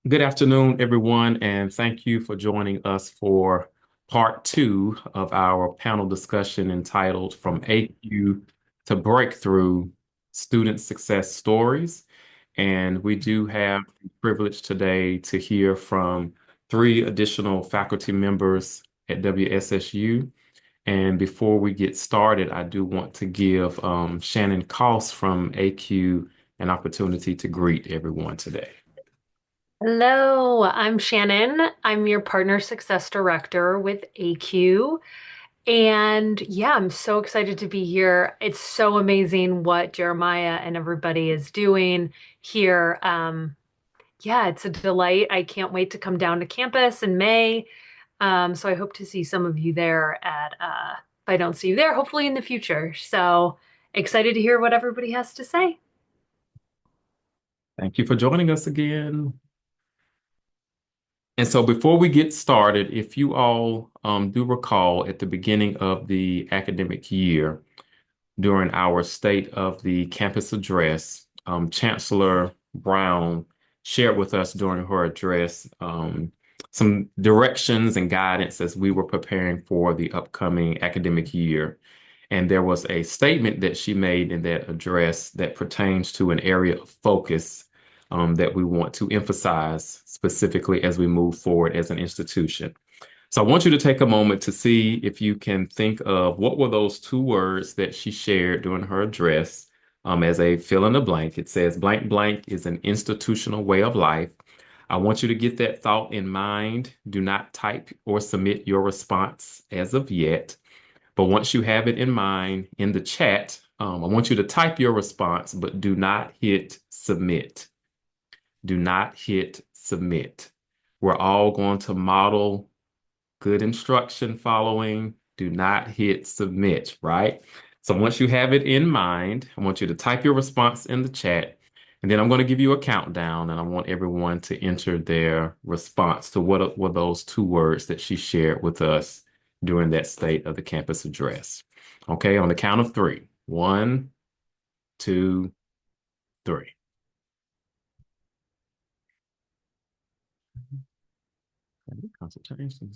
Good afternoon, everyone, and thank you for joining us for part two of our panel discussion entitled From ACUE to Breakthrough Student Success Stories. And we do have the privilege today to hear from three additional faculty members at WSSU. And before we get started, I do want to give Shannon Koss from ACUE an opportunity to greet everyone today. Hello, I'm Shannon. I'm your Partner Success Director with ACUE. And yeah, I'm so excited to be here. It's so amazing what Jeremiah and everybody is doing here. Yeah, it's a delight. I can't wait to come down to campus in May. So I hope to see some of you there if I don't see you there, hopefully in the future. So excited to hear what everybody has to say. Thank you for joining us again. And so before we get started, if you all do recall at the beginning of the academic year, during our State of the Campus address, Chancellor Brown shared with us during her address some directions and guidance as we were preparing for the upcoming academic year. And there was a statement that she made in that address that pertains to an area of focus that we want to emphasize specifically as we move forward as an institution. So I want you to take a moment to see if you can think of what were those two words that she shared during her address as a fill in the blank. It says blank blank is an institutional way of life. I want you to get that thought in mind. Do not type or submit your response as of yet. But once you have it in mind in the chat, I want you to type your response, but do not hit submit. Do not hit submit. We're all going to model good instruction following. Do not hit submit, right? So once you have it in mind, I want you to type your response in the chat, and then I'm going to give you a countdown, and I want everyone to enter their response to what were those two words that she shared with us during that State of the Campus address. Okay, on the count of three. One, two, three. Concentration,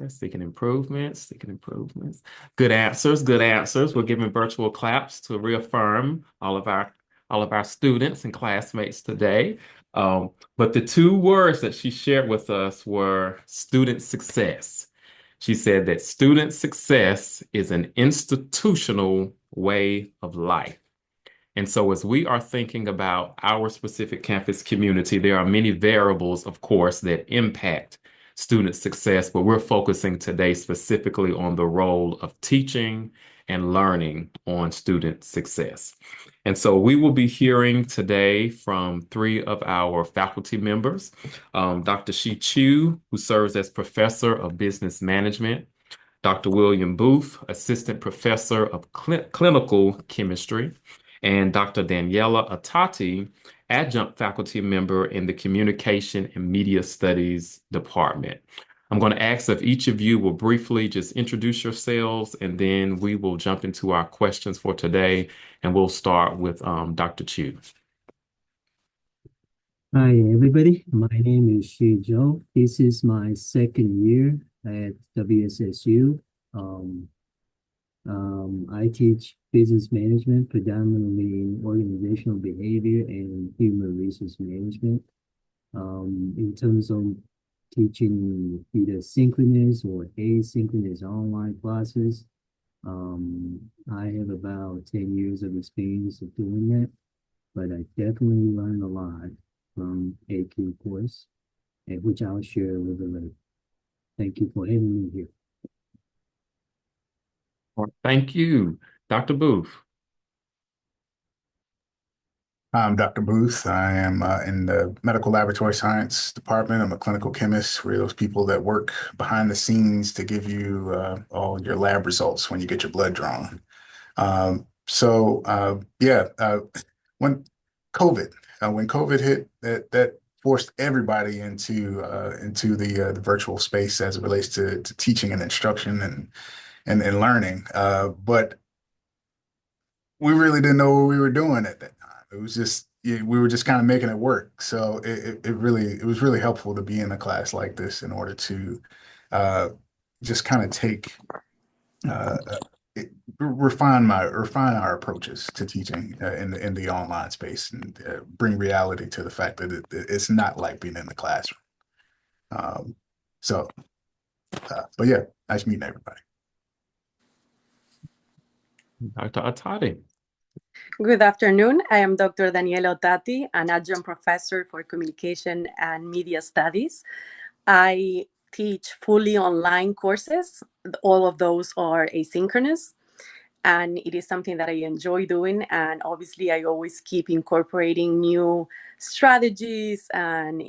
seeking improvements, seeking improvements. Good answers, good answers. We're giving virtual claps to reaffirm all of our students and classmates today. But the two words that she shared with us were student success. She said that student success is an institutional way of life. And so, as we are thinking about our specific campus community, there are many variables, of course, that impact student success, but we're focusing today specifically on the role of teaching and learning on student success. And so, we will be hearing today from three of our faculty members, Dr. Shih Chou, who serves as Professor of Business Management, Dr. William Booth, Assistant Professor of Clinical Chemistry, and Dr. Daniela Ottati, Adjunct Faculty Member in the Communication and Media Studies Department. I'm going to ask if each of you will briefly just introduce yourselves, and then we will jump into our questions for today, and we'll start with Dr. Chu. Hi, everybody. My name is Shih. This is my second year at WSSU. I teach business management, predominantly in organizational behavior and human resource management. In terms of teaching either synchronous or asynchronous online classes, I have about 10 years of experience of doing that, but I definitely learned a lot from ACUE course, which I'll share a little later. Thank you for having me here. Thank you, Dr. Booth. I'm Dr. Booth. I am in the medical laboratory science department. I'm a clinical chemist. We're those people that work behind the scenes to give you all your lab results when you get your blood drawn. Yeah, when when COVID hit, that forced everybody into the virtual space as it relates to teaching and instruction and learning. But we really didn't know what we were doing at that time. It was just we were just kind of making it work. So it was really helpful to be in a class like this in order to uh, just kind of take it, refine our approaches to teaching in the online space and bring reality to the fact that it's not like being in the classroom. Um, so, but yeah, nice meeting everybody. Dr. Ottati. Good afternoon. I am Dr. Daniela Ottati, an adjunct professor for communication and media studies. I teach fully online courses. All of those are asynchronous, and it is something that I enjoy doing. And obviously, I always keep incorporating new strategies and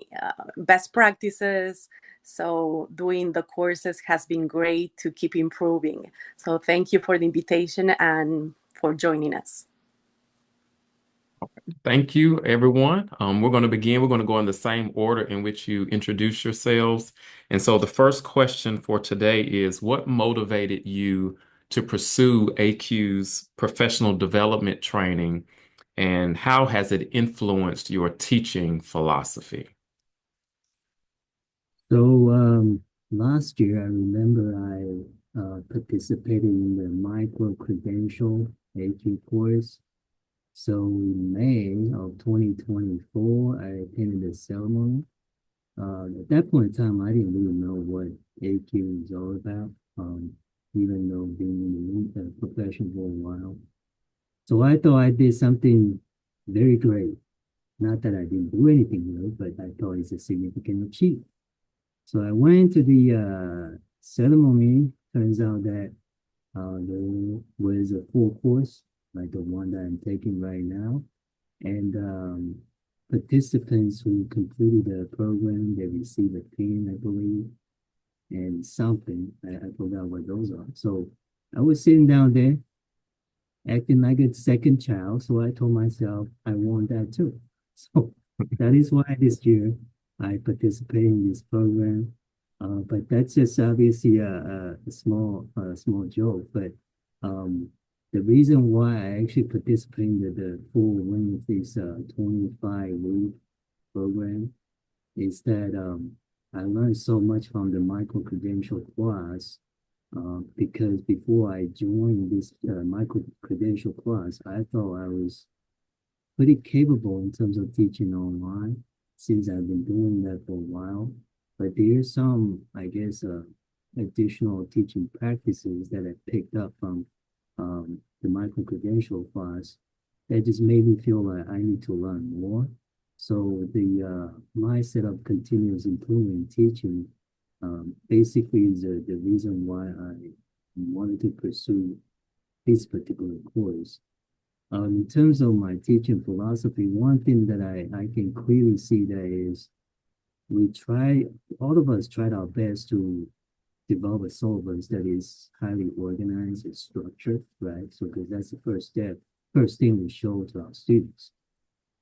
best practices. So doing the courses has been great to keep improving. So thank you for the invitation and for joining us. Thank you, everyone. We're going to begin. We're going to go in the same order in which you introduce yourselves. And so the first question for today is, what motivated you to pursue ACUE's professional development training, and how has it influenced your teaching philosophy? So last year, I remember I participated in the micro-credential AQ course. So in May of 2024, I attended the ceremony. At that point in time, I didn't really know what AQ is all about, even though being in the profession for a while. So I thought I did something very great. Not that I didn't do anything good, but I thought it's a significant achievement. So I went to the ceremony. Turns out that there was a full course, like the one that I'm taking right now. And participants who completed the program, they received a pin, I believe, and something. I forgot what those are. So I was sitting down there acting like a second child. So I told myself I want that too. So that is why this year I participate in this program. But that's just obviously a small joke. But the reason why I actually participate in the full length of this 25-week program is that I learned so much from the micro-credential class because before I joined this micro-credential class, I thought I was pretty capable in terms of teaching online since I've been doing that for a while. But there's some, I guess, additional teaching practices that I picked up from the micro-credential class that just made me feel like I need to learn more. So the mindset of continuous improvement teaching basically is the reason why I wanted to pursue this particular course. In terms of my teaching philosophy, one thing that I can clearly see that is all of us tried our best to develop a syllabus that is highly organized and structured, right? So, because that's the first step, first thing we show to our students.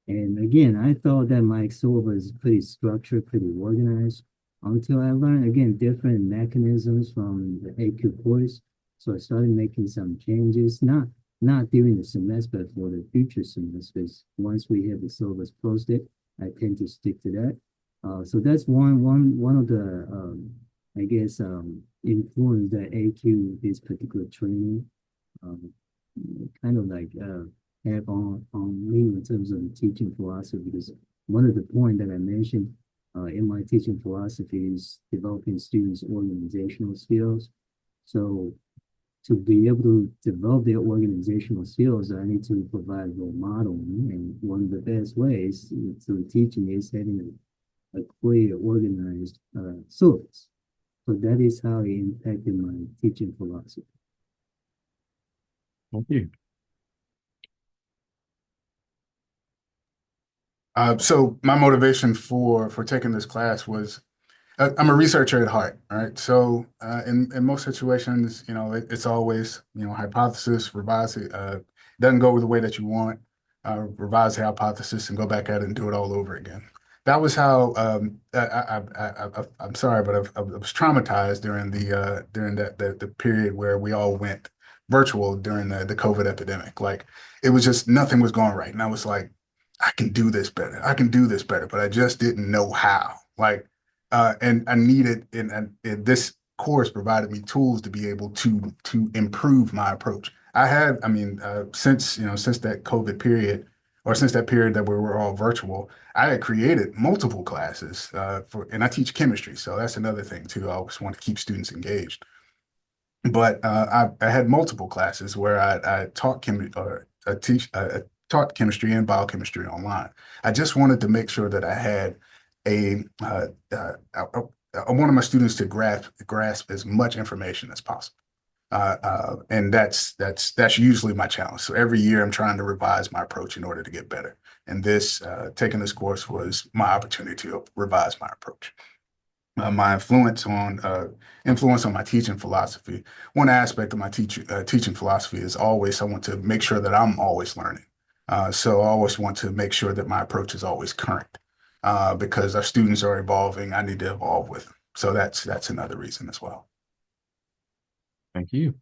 And again, I thought that my syllabus is pretty structured, pretty organized, until I learned, again, different mechanisms from the ACUE course. So I started making some changes, not during the semester, but for the future semesters. Once we have the syllabus posted, I tend to stick to that. So that's one of the I guess influence that ACUE this particular training kind of like have on me in terms of the teaching philosophy, because one of the points that I mentioned in my teaching philosophy is developing students' organizational skills. So to be able to develop their organizational skills, I need to provide role modeling. And one of the best ways to teaching is having a clear, organized syllabus. So that is how it impacted my teaching philosophy. Thank you. So my motivation for taking this class was I'm a researcher at heart, right? So in most situations, it's always hypothesis, revise it. Doesn't go the way that you want. Revise the hypothesis and go back at it and do it all over again. That was how I'm sorry, but I was traumatized during the period where we all went virtual during the COVID epidemic. Like it was just nothing was going right, and I was like, I can do this better. I can do this better, but I just didn't know how. Like, and I needed, and this course provided me tools to be able to improve my approach. I mean, since that COVID period, or since that period that we were all virtual, I had created multiple classes and I teach chemistry, so that's another thing too. I always want to keep students engaged. But I had multiple classes where I taught taught chemistry and biochemistry online. I just wanted to make sure that I had a I wanted my students to grasp as much information as possible. And that's usually my challenge. So every year I'm trying to revise my approach in order to get better. And taking this course was my opportunity to revise my approach. My influence on my teaching philosophy. One aspect of my teaching philosophy is always I want to make sure that I'm always learning. So I always want to make sure that my approach is always current because our students are evolving. I need to evolve with them. So that's another reason as well. Thank you.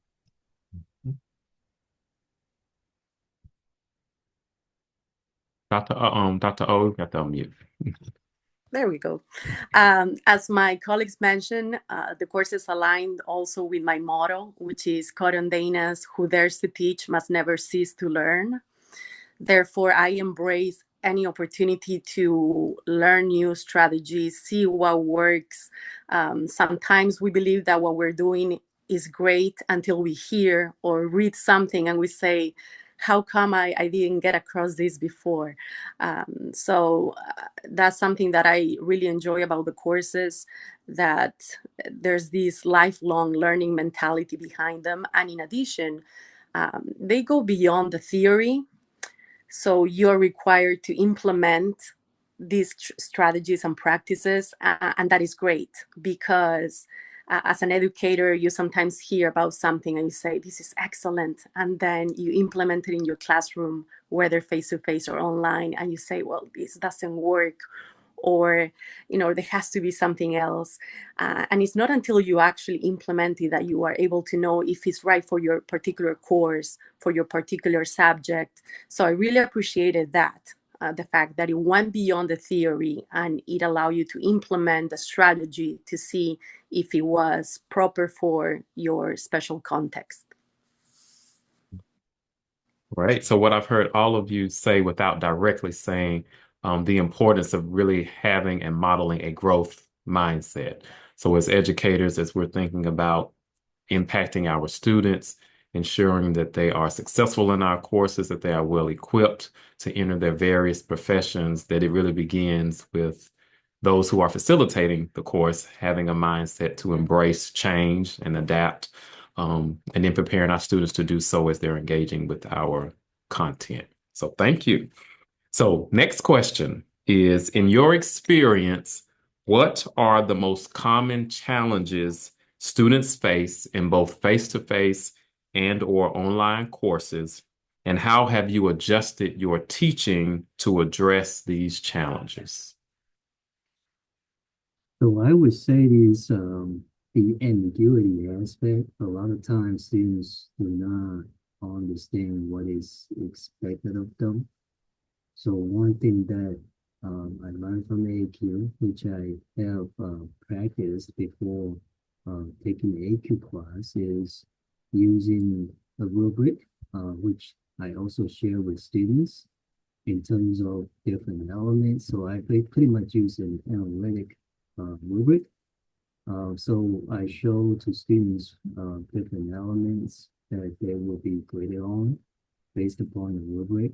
Dr. O, you got to unmute. There we go. As my colleagues mentioned, the course is aligned also with my motto, which is Corondanas, who dares to teach must never cease to learn. Therefore, I embrace any opportunity to learn new strategies, see what works. Sometimes we believe that what we're doing is great until we hear or read something and we say, how come I didn't get across this before? So that's something that I really enjoy about the courses, that there's this lifelong learning mentality behind them. And in addition, they go beyond the theory. So you're required to implement these strategies and practices. And that is great because as an educator, you sometimes hear about something and you say, this is excellent. And then you implement it in your classroom, whether face-to-face or online. And you say, well, this doesn't work. Or, there has to be something else. And it's not until you actually implement it that you are able to know if it's right for your particular course, for your particular subject. So I really appreciated that, the fact that it went beyond the theory and it allowed you to implement the strategy to see if it was proper for your special context. Right. So what I've heard all of you say without directly saying the importance of really having and modeling a growth mindset. So as educators, as we're thinking about impacting our students, ensuring that they are successful in our courses, that they are well equipped to enter their various professions, that it really begins with those who are facilitating the course having a mindset to embrace change and adapt, and then preparing our students to do so as they're engaging with our content. So thank you. So next question is, in your experience, what are the most common challenges students face in both face-to-face and or online courses, and how have you adjusted your teaching to address these challenges? So I would say is the ambiguity aspect. A lot of times students do not understand what is expected of them. So one thing that I learned from ACUE, which I have practiced before taking the ACUE class, is using a rubric, which I also share with students in terms of different elements. So I pretty much use an analytic rubric. So I show to students different elements that they will be graded on based upon the rubric.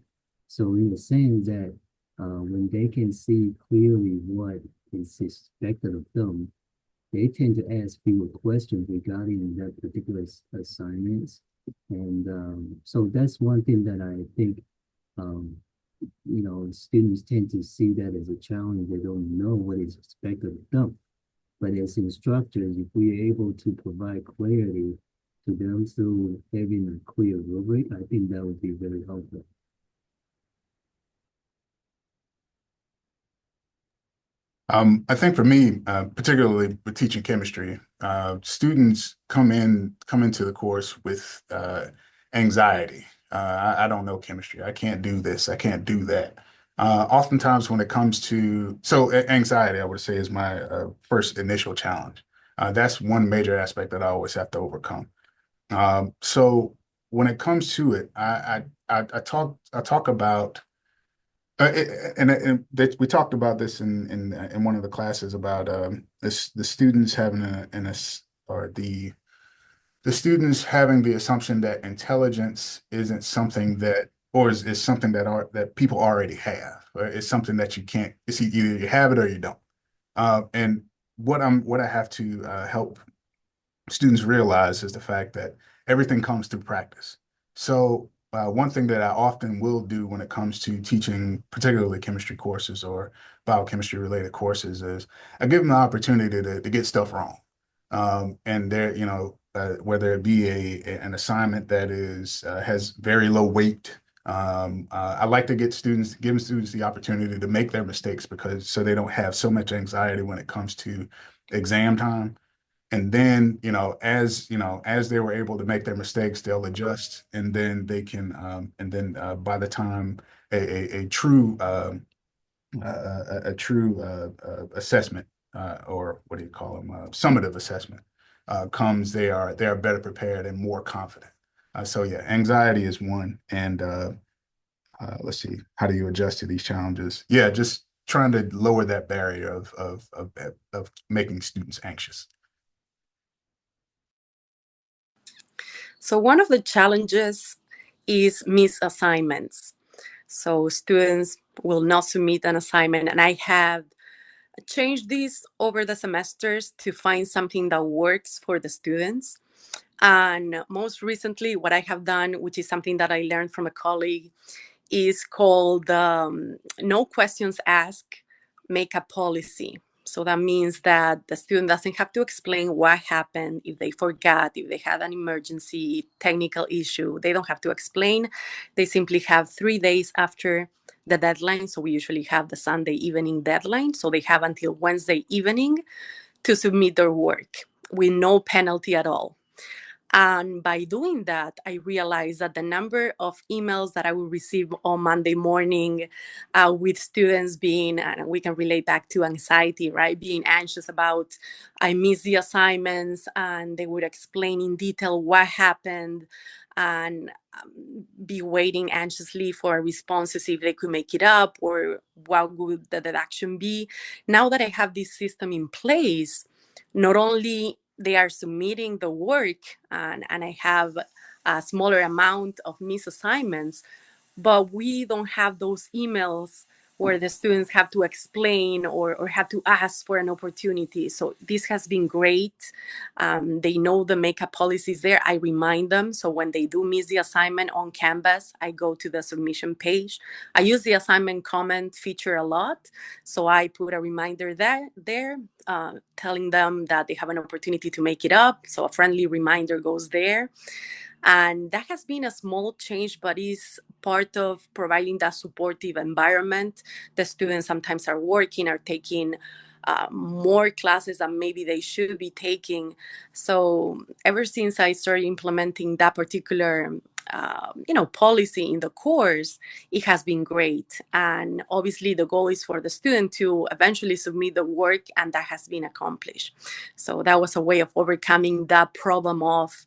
So in the sense that when they can see clearly what is expected of them, they tend to ask fewer questions regarding that particular assignments. And so that's one thing that I think, students tend to see that as a challenge. They don't know what is expected of them. But as instructors, if we are able to provide clarity to them through having a clear rubric, I think that would be very helpful. I think for me, particularly with teaching chemistry, students come into the course with anxiety. I don't know chemistry. I can't do this. I can't do that. Oftentimes when it comes to, anxiety, I would say is my first initial challenge. That's one major aspect that I always have to overcome. So when it comes to it, I talk about we talked about this in one of the classes about the students having or the students having the assumption that intelligence isn't something that or is something that people already have, or it's something that you can't. It's either you have it or you don't. And what I have to help students realize is the fact that everything comes through practice. So one thing that I often will do when it comes to teaching, particularly chemistry courses or biochemistry related courses, is I give them the opportunity to get stuff wrong. And there, whether it be an assignment that has very low weight. I like to give students the opportunity to make their mistakes because so they don't have so much anxiety when it comes to exam time. And then, as they were able to make their mistakes, they'll adjust, and then they can, and then by the time a true assessment, or what do you call them, summative assessment comes, they are better prepared and more confident. So yeah, anxiety is one, and let's see, how do you adjust to these challenges? Yeah, just trying to lower that barrier of making students anxious. So one of the challenges is missed assignments. So students will not submit an assignment, and I have changed this over the semesters to find something that works for the students. And most recently, what I have done, which is something that I learned from a colleague, is called no questions asked, make a policy. So that means that the student doesn't have to explain what happened, if they forgot, if they had an emergency, technical issue. They don't have to explain. They simply have 3 days after the deadline. So we usually have the Sunday evening deadline. So they have until Wednesday evening to submit their work with no penalty at all. And by doing that, I realized that the number of emails that I would receive on Monday morning with students being, and we can relate back to anxiety, right? Being anxious about, I missed the assignments, and they would explain in detail what happened and be waiting anxiously for a response to see if they could make it up or what would the deduction be. Now that I have this system in place, not only they are submitting the work and I have a smaller amount of missed assignments, but we don't have those emails where the students have to explain or have to ask for an opportunity. So this has been great. They know the makeup policies there. I remind them. So when they do miss the assignment on Canvas, I go to the submission page. I use the assignment comment feature a lot. So I put a reminder there telling them that they have an opportunity to make it up. So a friendly reminder goes there. And that has been a small change, but is part of providing that supportive environment. The students sometimes are working, are taking more classes than maybe they should be taking. So ever since I started implementing that particular policy in the course, it has been great. And obviously the goal is for the student to eventually submit the work, and that has been accomplished. So that was a way of overcoming that problem of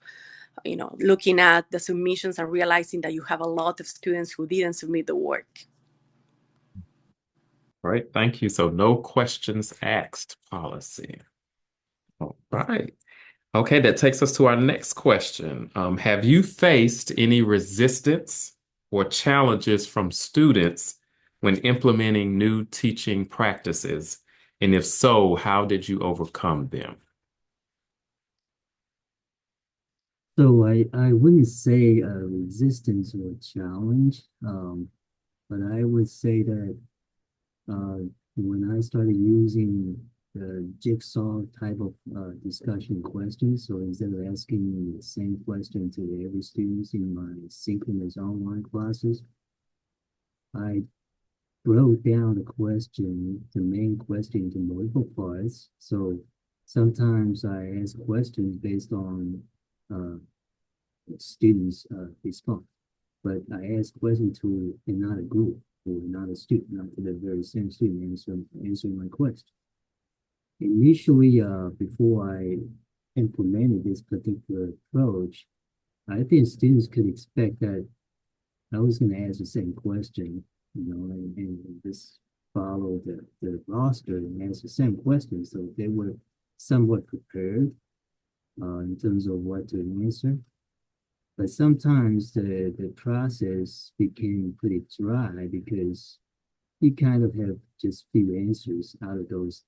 looking at the submissions and realizing that you have a lot of students who didn't submit the work. Right. Thank you. So no questions asked policy. All right. Okay, that takes us to our next question. Have you faced any resistance or challenges from students when implementing new teaching practices? And if so, how did you overcome them? So I wouldn't say a resistance or challenge, but I would say that when I started using the jigsaw type of discussion questions, so instead of asking the same question to every student in my synchronous online classes, I broke down the main question, into multiple parts. So sometimes I ask questions based on uh, students' response, but I ask questions to another group. or not a student, not to the very same student answering my question. Initially, before I implemented this particular approach, I think students could expect that I was going to ask the same question, and just follow the roster and ask the same question. So they were somewhat prepared in terms of what to answer. But sometimes the process became pretty dry because you kind of have just few answers out of those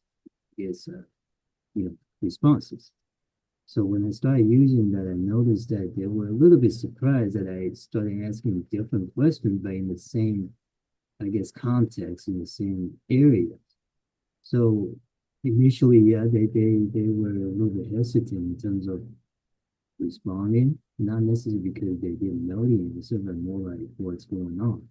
is responses. So when I started using that, I noticed that they were a little bit surprised that I started asking different questions, but in the same, I guess, context in the same area. So initially, yeah, they were a little bit hesitant in terms of responding, not necessarily because they didn't know the answer, but more like what's going on.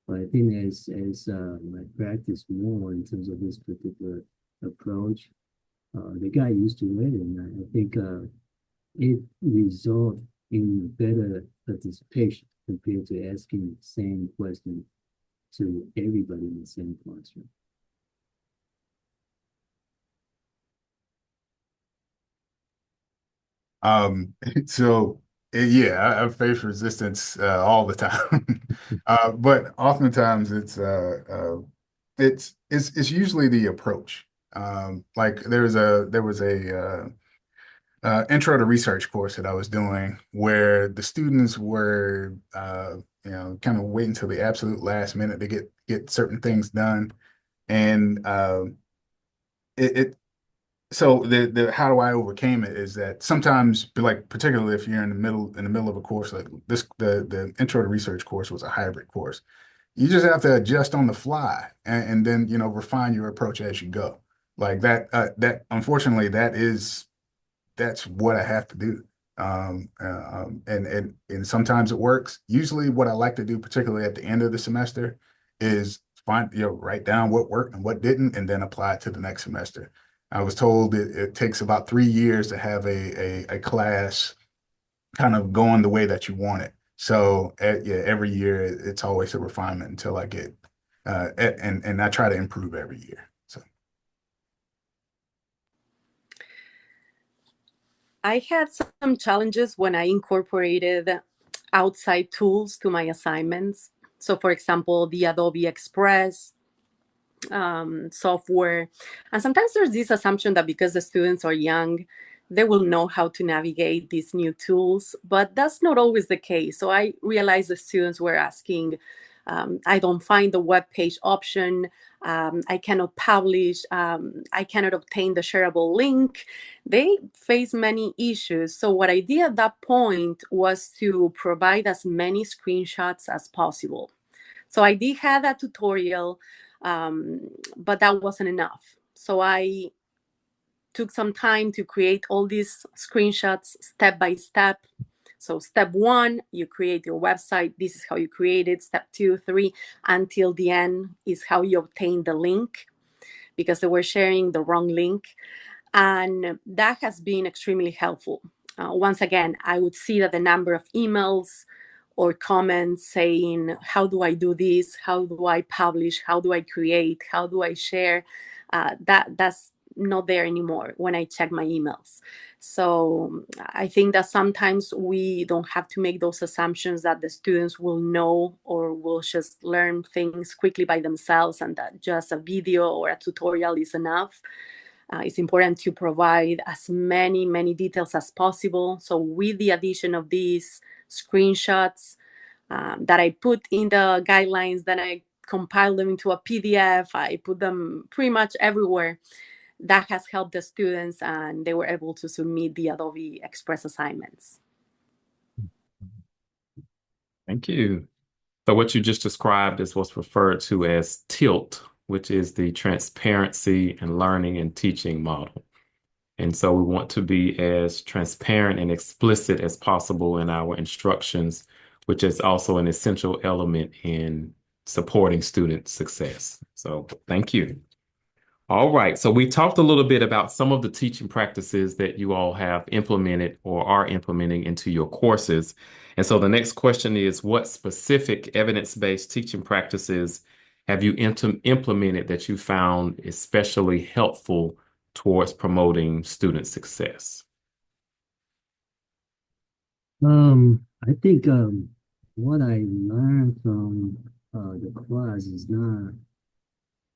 But I think as I practice more in terms of this particular approach, they got used to it, and I think it resulted in better participation compared to asking the same question to everybody in the same classroom. So yeah, I face resistance all the time. But oftentimes it's usually the approach. Like there was a intro to research course that I was doing where the students were kind of waiting until the absolute last minute to get certain things done. And it so the how do I overcame it is that sometimes, like particularly if you're in the middle of a course like this, the intro to research course was a hybrid course. You just have to adjust on the fly and then refine your approach as you go. Like that unfortunately that's what I have to do. And sometimes it works. Usually, what I like to do, particularly at the end of the semester, is write down what worked and what didn't, and then apply it to the next semester. I was told it takes about 3 years to have a class kind of going the way that you want it. So yeah, every year it's always a refinement until I get and I try to improve every year. So. I had some challenges when I incorporated outside tools to my assignments. So, for example, the Adobe Express software. And sometimes there's this assumption that because the students are young, they will know how to navigate these new tools, but that's not always the case. So I realized the students were asking, I don't find the web page option. I cannot publish. I cannot obtain the shareable link. They face many issues. So what I did at that point was to provide as many screenshots as possible. So I did have a tutorial, but that wasn't enough. So I took some time to create all these screenshots step by step. So step 1, you create your website. This is how you create it. Step 2, 3, until the end is how you obtain the link, because they were sharing the wrong link. And that has been extremely helpful. Once again, I would see that the number of emails or comments saying, how do I do this? How do I publish? How do I create? How do I share? That's not there anymore when I check my emails. So I think that sometimes we don't have to make those assumptions that the students will know or will just learn things quickly by themselves and that just a video or a tutorial is enough. It's important to provide as many details as possible. So with the addition of these screenshots that I put in the guidelines, then I compile them into a PDF. I put them pretty much everywhere. That has helped the students, and they were able to submit the Adobe Express assignments. Thank you. So what you just described is what's referred to as TILT, which is the transparency and learning and teaching model. And so we want to be as transparent and explicit as possible in our instructions, which is also an essential element in supporting student success. So thank you. All right. So we talked a little bit about some of the teaching practices that you all have implemented or are implementing into your courses. And so the next question is, what specific evidence-based teaching practices have you implemented that you found especially helpful towards promoting student success? I think what I learned from the class is not.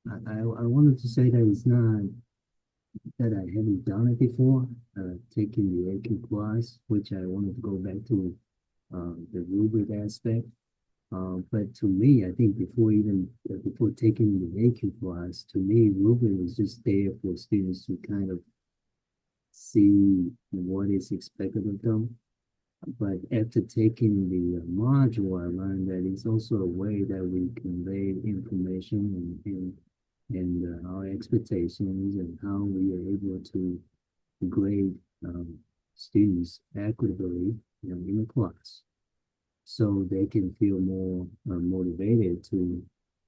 I wanted to say that it's not that I haven't done it before. Taking the ACUE class, which I wanted to go back to the rubric aspect. But to me, I think before taking the ACUE class, to me, rubric is just there for students to kind of see what is expected of them. But after taking the module, I learned that it's also a way that we convey information and our expectations and how we are able to grade students equitably, in a class, so they can feel more motivated to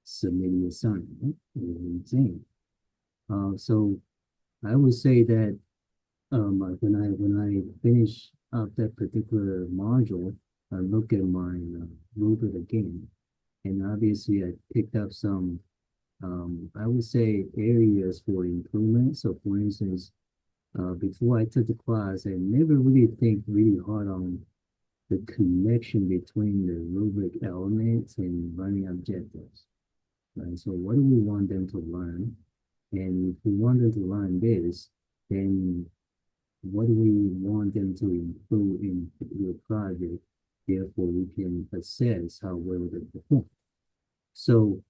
submit the assignment or the exam. So I would say that when I finish up that particular module, I look at my rubric again, and obviously I picked up some I would say areas for improvement. So, for instance, before I took the class, I never really think really hard on the connection between the rubric elements and learning objectives. Right? So, what do we want them to learn? And if we want them to learn this, then what do we want them to include in the project? Therefore, we can assess how well they perform. So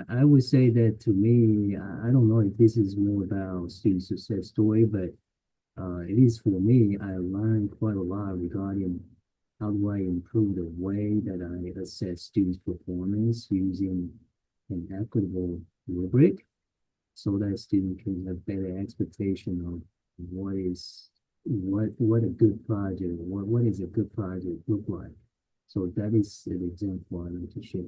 I would say that to me, I don't know if this is more about student success story, but it is for me. I learned quite a lot regarding how do I improve the way that I assess students' performance using an equitable rubric so that students can have better expectation of what is what a good project, what is a good project look like. So that is an example I want to share.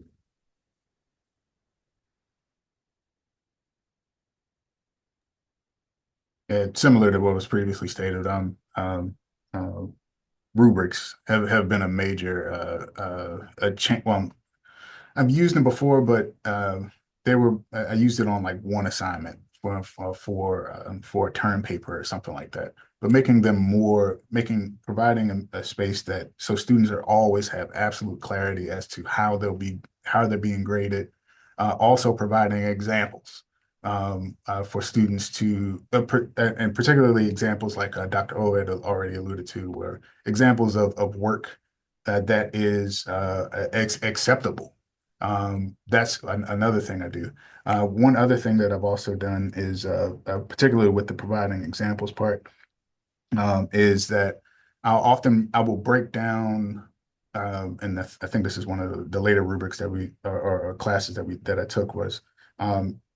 Similar to what was previously stated, uh, rubrics have been a major a change. Well, I've used them before, but they were I used it on like one assignment for a term paper or something like that. But making them more, making providing a space that so students are always have absolute clarity as to how they're being graded. Also providing examples for students to, and particularly examples like Dr. O had already alluded to, where examples of work that is acceptable. That's another thing I do. One other thing that I've also done is, particularly with the providing examples part, is that I will break down, and I think this is one of the later rubrics that or classes that I took was,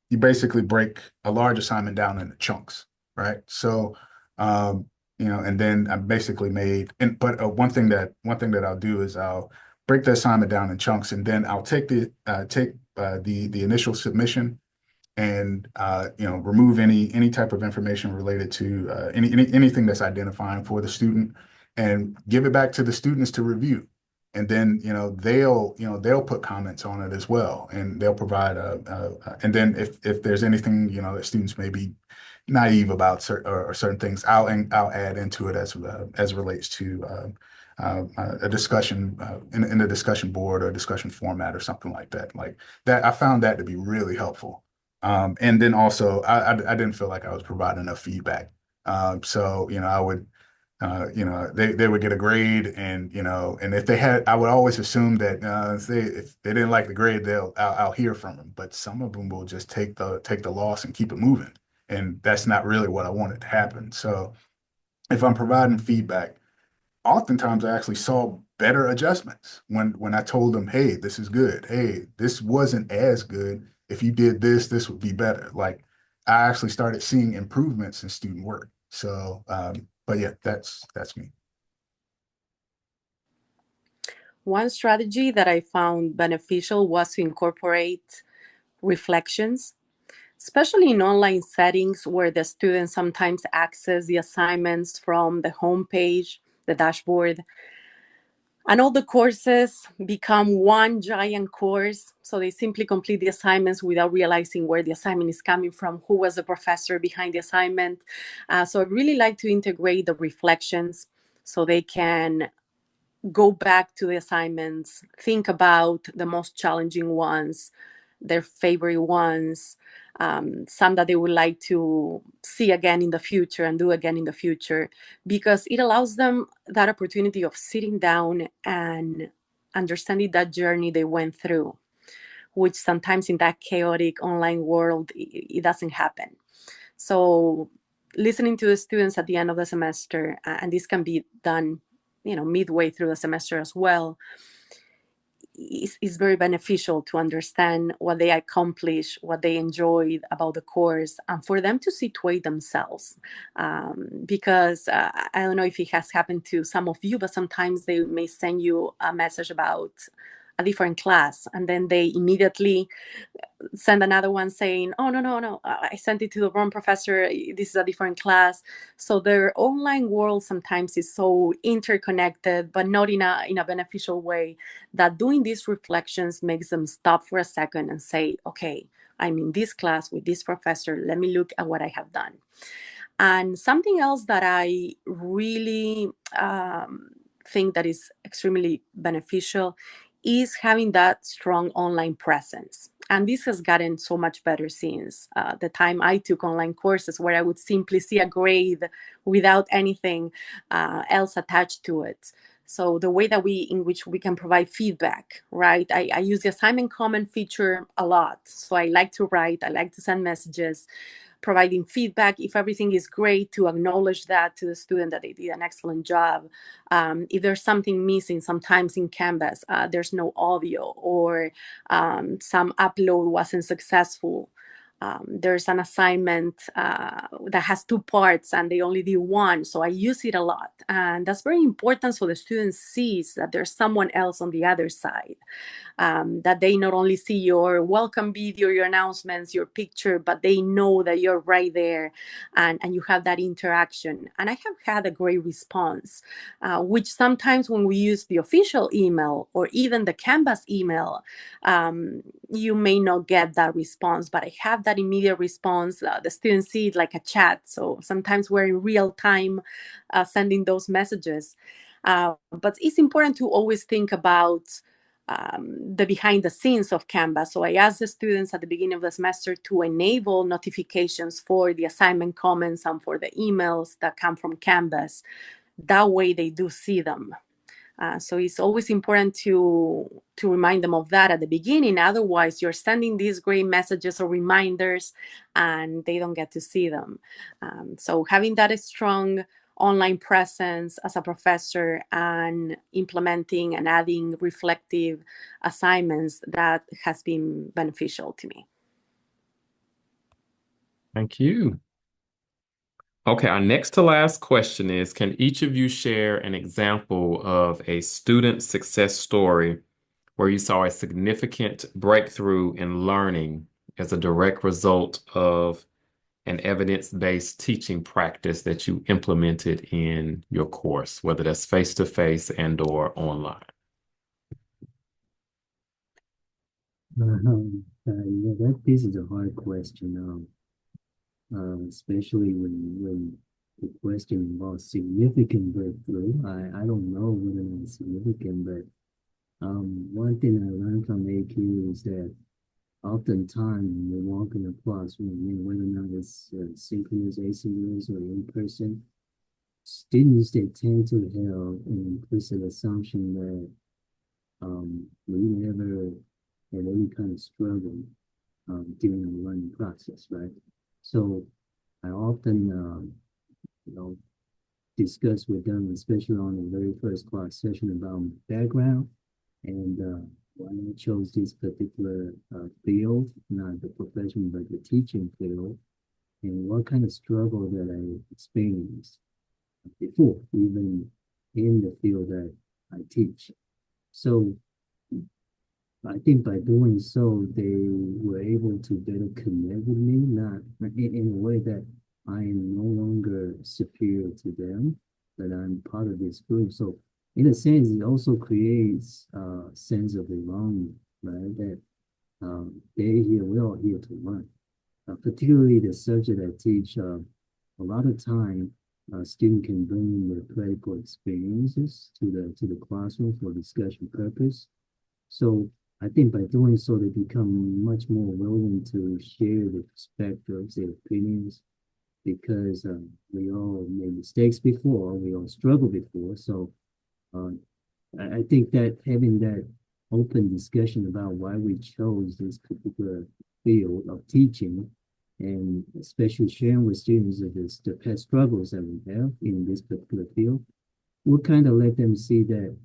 you basically break a large assignment down into chunks, right? So, and then I basically but one thing that I'll do is I'll break the assignment down in chunks, and then I'll take the initial submission and remove any type of information related to anything that's identifying for the student, and give it back to the students to review. And then they'll put comments on it as well, and they'll provide and then if there's anything that students may be naive about certain things, I'll add into it as relates to a discussion in a discussion board or discussion format or something like that. Like that, I found that to be really helpful. And then also, I didn't feel like I was providing enough feedback. So, I would, they would get a grade, and if they had, I would always assume that if they didn't like the grade, I'll hear from them. But some of them will just take the loss and keep it moving, and that's not really what I wanted to happen. So, if I'm providing feedback, oftentimes I actually saw better adjustments when I told them, hey, this is good. Hey, this wasn't as good. If you did this, this would be better. Like I actually started seeing improvements in student work. So, but yeah, that's me. One strategy that I found beneficial was to incorporate reflections. especially in online settings where the students sometimes access the assignments from the homepage, the dashboard, and all the courses become one giant course. So they simply complete the assignments without realizing where the assignment is coming from, who was the professor behind the assignment. So I really like to integrate the reflections so they can go back to the assignments, think about the most challenging ones, their favorite ones, some that they would like to see again in the future and do again in the future, because it allows them that opportunity of sitting down and understanding that journey they went through, which sometimes in that chaotic online world, it doesn't happen. So listening to the students at the end of the semester, and this can be done, midway through the semester as well, is very beneficial to understand what they accomplished, what they enjoyed about the course, and for them to situate themselves. Because I don't know if it has happened to some of you, but sometimes they may send you a message about a different class, and then they immediately send another one saying, oh, no, I sent it to the wrong professor, this is a different class. So their online world sometimes is so interconnected, but not in a beneficial way, that doing these reflections makes them stop for a second and say, okay, I'm in this class with this professor, let me look at what I have done. And something else that I really think that is extremely beneficial is having that strong online presence. And this has gotten so much better since the time I took online courses, where I would simply see a grade without anything else attached to it. So the way that in which we can provide feedback, right? I use the assignment comment feature a lot. So I like to write, I like to send messages, providing feedback. If everything is great, to acknowledge that to the student that they did an excellent job. If there's something missing, sometimes in Canvas, there's no audio, or some upload wasn't successful. There's an assignment that has two parts and they only did one. So I use it a lot. And that's very important, so the student sees that there's someone else on the other side. That they not only see your welcome video, your announcements, your picture, but they know that you're right there, and you have that interaction. And I have had a great response, which sometimes when we use the official email or even the Canvas email, you may not get that response, but I have that immediate response. The students see it like a chat. So sometimes we're in real time sending those messages. But it's important to always think about the behind the scenes of Canvas. So I asked the students at the beginning of the semester to enable notifications for the assignment comments and for the emails that come from Canvas. That way they do see them. So it's always important to remind them of that at the beginning. Otherwise, you're sending these great messages or reminders and they don't get to see them. So having that strong online presence as a professor and implementing and adding reflective assignments, that has been beneficial to me. Thank you. Okay, our next to last question is, can each of you share an example of a student success story where you saw a significant breakthrough in learning as a direct result of an evidence-based teaching practice that you implemented in your course, whether that's face-to-face and or online? Yeah, this is a hard question. Especially when the question involves significant breakthrough. I don't know whether it's significant, but one thing I learned from ACUE is that oftentimes when you're walking across, whether or not it's synchronous, asynchronous, or in person, students, they tend to have an implicit assumption that we never had any kind of struggle during the learning process, right? So I often, you know, discuss with them, especially on the very first class session, about background and why I chose this particular field, not the profession, but the teaching field, and what kind of struggle that I experienced before, even in the field that I teach. So I think by doing so, they were able to better connect with me, not in a way that I am no longer superior to them, that I'm part of this group. So, in a sense, it also creates a sense of belonging, right? That they're here, we're all here to learn. Particularly the subject I teach, a lot of time, a student can bring their practical experiences to the classroom for discussion purpose. So I think by doing so, they become much more willing to share their perspectives, their opinions, because we all made mistakes before, we all struggled before. So uh, I think that having that open discussion about why we chose this particular field of teaching, and especially sharing with students of the past struggles that we have in this particular field, we'll kind of let them see that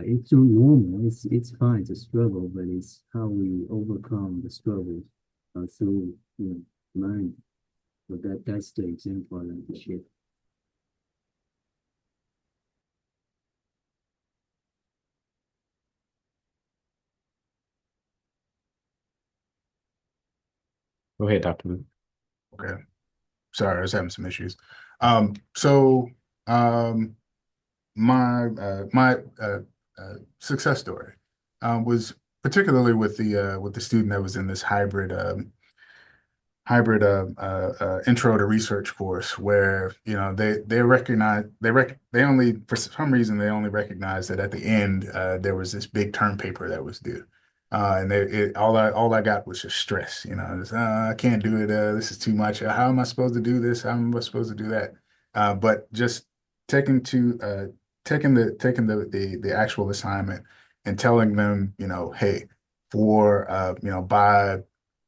it's normal. It's fine to struggle, but it's how we overcome the struggles through learning. So that's the example I like to share. Go ahead, Dr. Luke. Okay. Sorry, I was having some issues. So my success story was particularly with the student that was in this hybrid intro to research course where they recognize they only for some reason they only recognized that at the end there was this big term paper that was due. And all I got was just stress. I can't do it. This is too much. How am I supposed to do this? How am I supposed to do that? But just taking to taking the actual assignment and telling them, hey, for by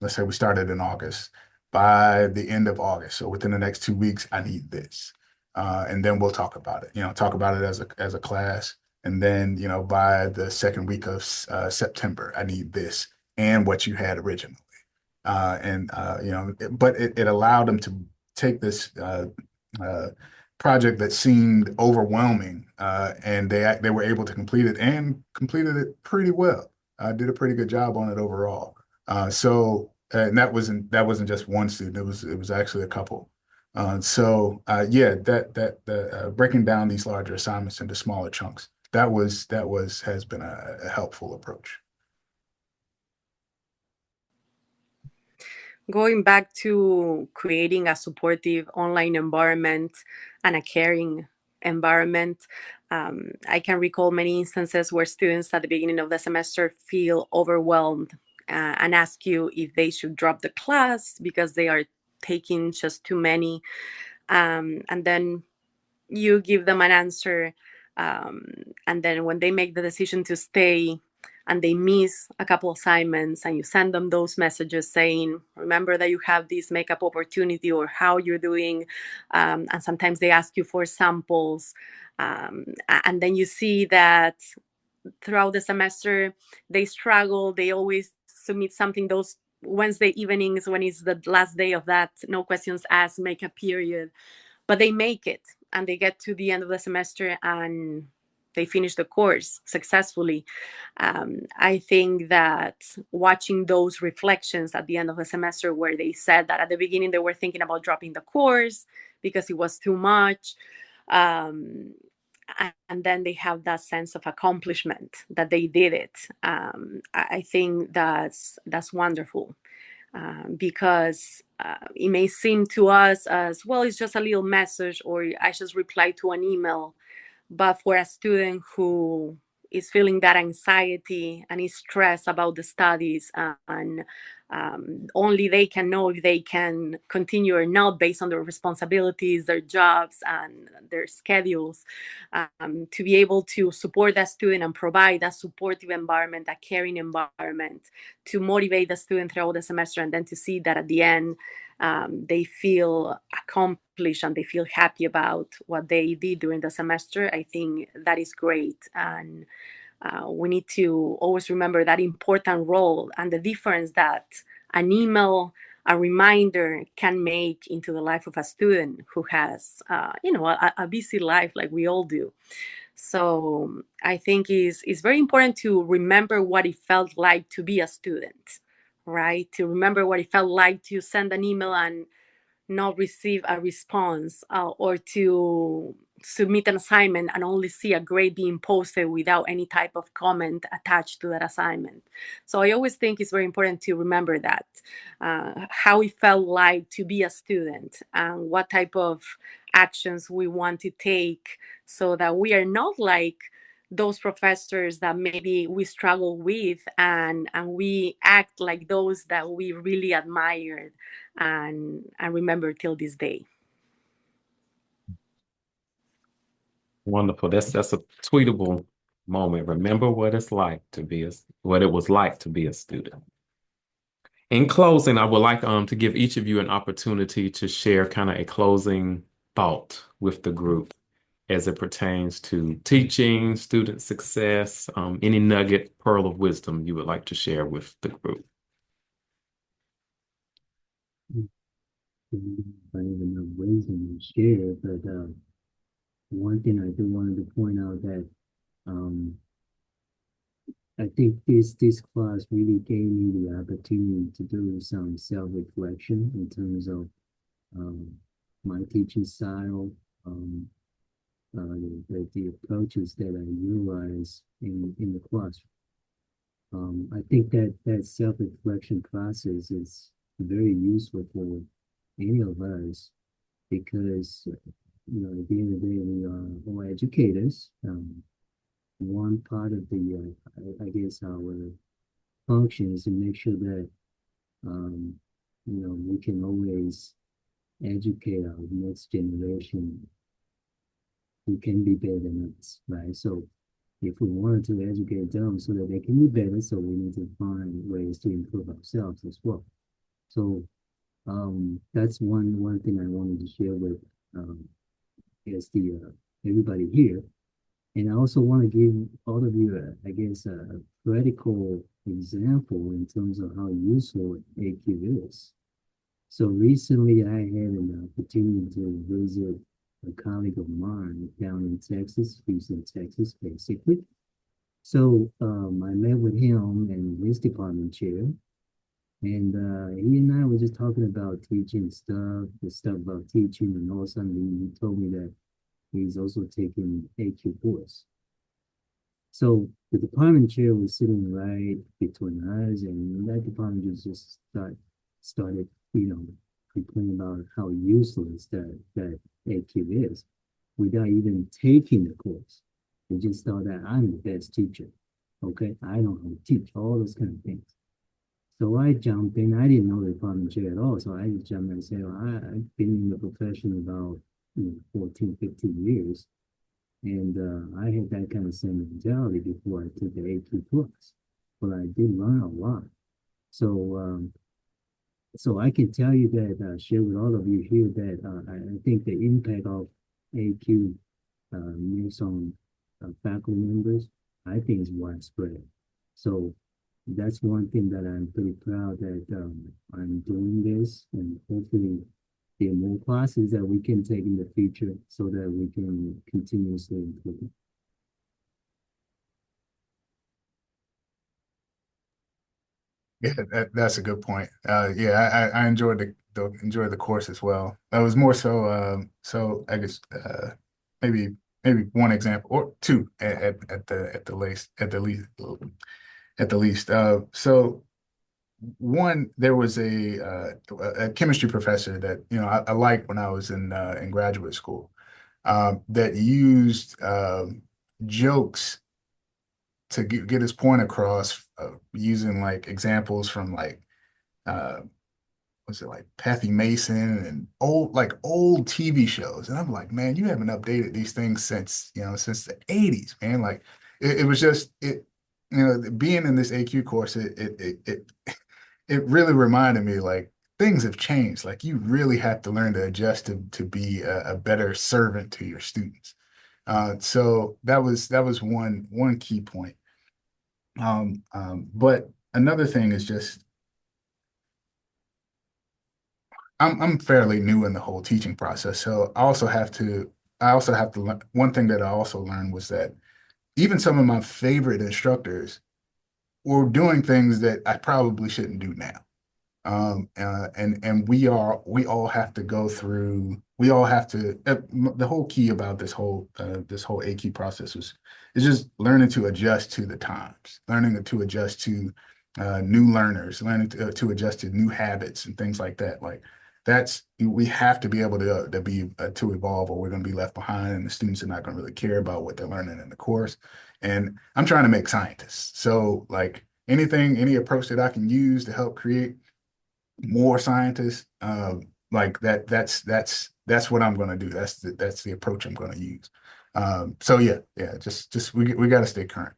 let's say we started in August, by the end of August, so within the next 2 weeks, I need this. And then we'll talk about it, talk about it as a class. And then, by the second week of September, I need this and what you had originally. But it allowed them to take this uh, project that seemed overwhelming, and they were able to complete it and completed it pretty well. Did a pretty good job on it overall. And that wasn't just one student. It was actually a couple. Yeah, that the breaking down these larger assignments into smaller chunks. That has been a helpful approach. Going back to creating a supportive online environment and a caring environment, I can recall many instances where students at the beginning of the semester feel overwhelmed and ask you if they should drop the class because they are taking just too many. And then you give them an answer. Um, and then when they make the decision to stay, and they miss a couple assignments, and you send them those messages saying, remember that you have this makeup opportunity or how you're doing. And sometimes they ask you for samples. And then you see that throughout the semester, they struggle. They always submit something those Wednesday evenings when it's the last day of that no questions asked makeup period, but they make it and they get to the end of the semester and they finish the course successfully. I think that watching those reflections at the end of the semester, where they said that at the beginning they were thinking about dropping the course because it was too much, um, and then they have that sense of accomplishment that they did it. I think that's wonderful. Because it may seem to us as well, it's just a little message or I just reply to an email. But for a student who is feeling that anxiety and is stressed about the studies, and only they can know if they can continue or not based on their responsibilities, their jobs, and their schedules, to be able to support that student and provide a supportive environment, a caring environment to motivate the student throughout the semester, and then to see that at the end they feel accomplished and they feel happy about what they did during the semester. I think that is great. And we need to always remember that important role and the difference that an email a reminder can make into the life of a student who has, a busy life like we all do. So I think it's very important to remember what it felt like to be a student, right? To remember what it felt like to send an email and not receive a response, or to submit an assignment and only see a grade being posted without any type of comment attached to that assignment. So I always think it's very important to remember that, how it felt like to be a student and what type of actions we want to take so that we are not like those professors that maybe we struggle with, and we act like those that we really admired and remember till this day. Wonderful. That's a tweetable moment. Remember what it's like to be what it was like to be a student. In closing, I would like to give each of you an opportunity to share kind of a closing thought with the group as it pertains to teaching, student success, any nugget, pearl of wisdom you would like to share with the group. I don't even know ways to share, but one thing I do wanted to point out that um, I think this class really gave me the opportunity to do some self-reflection in terms of um, my teaching style, um, the approaches that I utilize in the classroom. I think that self-reflection process is very useful for any of us because, at the end of the day, we are all educators. One part of the, I guess, our function is to make sure that, um, we can always educate our next generation who can be better than us, right? So if we wanted to educate them so that they can be better, so we need to find ways to improve ourselves as well. So that's one thing I wanted to share with as the everybody here. And I also want to give all of you, I guess, a practical example in terms of how useful ACUE is. So recently I had an opportunity to visit a colleague of mine down in Texas, Houston, Texas, basically. So I met with him and his department chair, and he and I were just talking about teaching stuff, the stuff about teaching, and all of a sudden he told me that he's also taking ACUE course. So the department chair was sitting right between us, and that department just started, complaining about how useless that ACUE is without even taking the course. They just thought that I'm the best teacher. Okay, I know how to teach, all those kind of things. So I jumped in. I didn't know the department chair at all. So I just jumped in and said, well, I've been in the profession about 14, 15 years. And I had that kind of same mentality before I took the AQ class. But I did learn a lot. So so I can tell you that, share with all of you here that I think the impact of AQ makes on faculty members, I think is widespread. So that's one thing that I'm pretty proud that I'm doing this, and hopefully there are more classes that we can take in the future so that we can continuously improve. Yeah, that's a good point. Yeah, I enjoyed the course as well. That was more so so I guess maybe one example or two at the least at the least. So one, there was a chemistry professor that I liked when I was in graduate school, that used jokes to get his point across, using like examples from like uh, was it like Patty Mason and old TV shows, and I'm like, man, you haven't updated these things since the '80s, man. Like it was just being in this AQ course, it really reminded me like things have changed. Like you really have to learn to adjust to be a better servant to your students. So that was one key point. But another thing is just I'm fairly new in the whole teaching process, so I also have to learn. One thing that I also learned was that even some of my favorite instructors were doing things that I probably shouldn't do now. And we all have to go through. We all have to. The whole key about this whole AQ process is just learning to adjust to the times, learning to adjust to new learners, learning to adjust to new habits and things like that. Like that's we have to be able to evolve, or we're going to be left behind, and the students are not going to really care about what they're learning in the course. And I'm trying to make scientists, so like any approach that I can use to help create more scientists, like that's what I'm going to do. That's the approach I'm going to use. So yeah, just we got to stay current.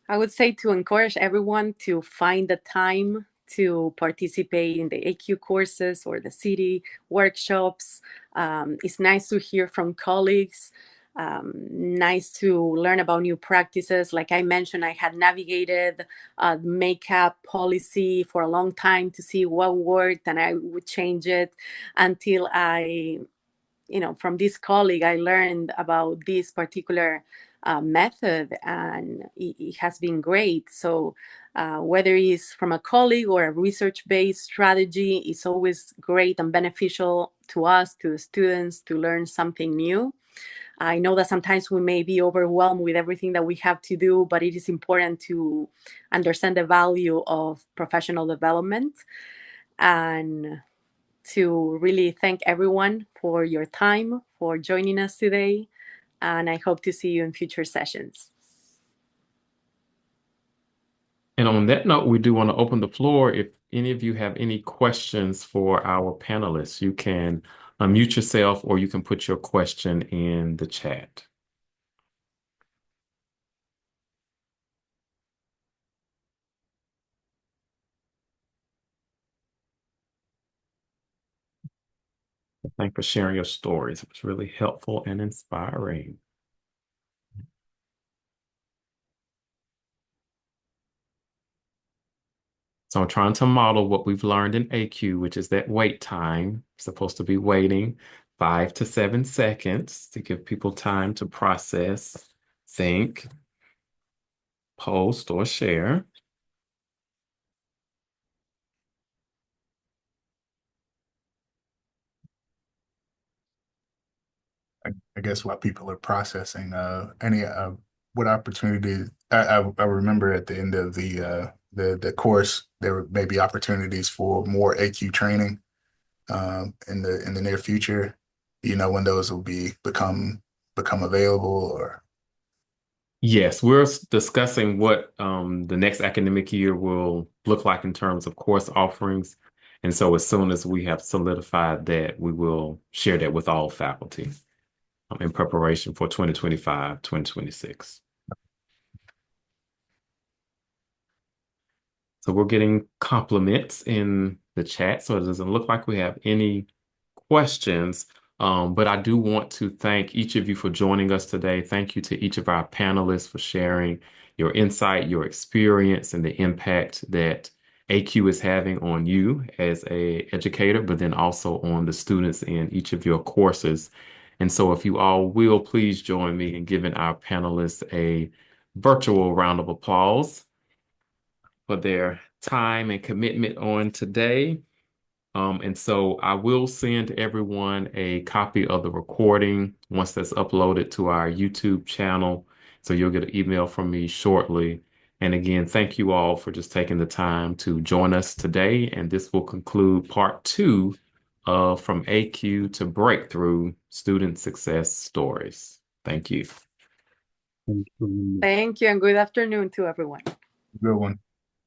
I would say to encourage everyone to find the time to participate in the ACUE courses or the city workshops. It's nice to hear from colleagues. Nice to learn about new practices. Like I mentioned, I had navigated makeup policy for a long time to see what worked, and I would change it until from this colleague, I learned about this particular method, and it has been great. So whether it's from a colleague or a research-based strategy, it's always great and beneficial to us, to the students, to learn something new. I know that sometimes we may be overwhelmed with everything that we have to do, but it is important to understand the value of professional development, and to really thank everyone for your time, for joining us today. And I hope to see you in future sessions. And on that note, we do want to open the floor. If any of you have any questions for our panelists, you can unmute yourself or you can put your question in the chat. Thanks for sharing your stories. It was really helpful and inspiring. So I'm trying to model what we've learned in ACUE, which is that wait time. Supposed to be waiting 5 to 7 seconds to give people time to process, think, post, or share. I guess while people are processing, any what opportunities I remember at the end of the course there were maybe opportunities for more AQ training in the near future. You know when those will become available or Yes, we're discussing what the next academic year will look like in terms of course offerings. And so as soon as we have solidified that, we will share that with all faculty in preparation for 2025, 2026. So we're getting compliments in the chat, so it doesn't look like we have any questions. But I do want to thank each of you for joining us today. Thank you to each of our panelists for sharing your insight, your experience, and the impact that ACUE is having on you as an educator, but then also on the students in each of your courses. And so if you all will, please join me in giving our panelists a virtual round of applause for their time and commitment on today. And so I will send everyone a copy of the recording once that's uploaded to our YouTube channel. So you'll get an email from me shortly. And again, thank you all for just taking the time to join us today. And this will conclude part 2 of From ACUE to Breakthrough Student Success Stories. Thank you. Thank you. Thank you, and good afternoon to everyone. good one.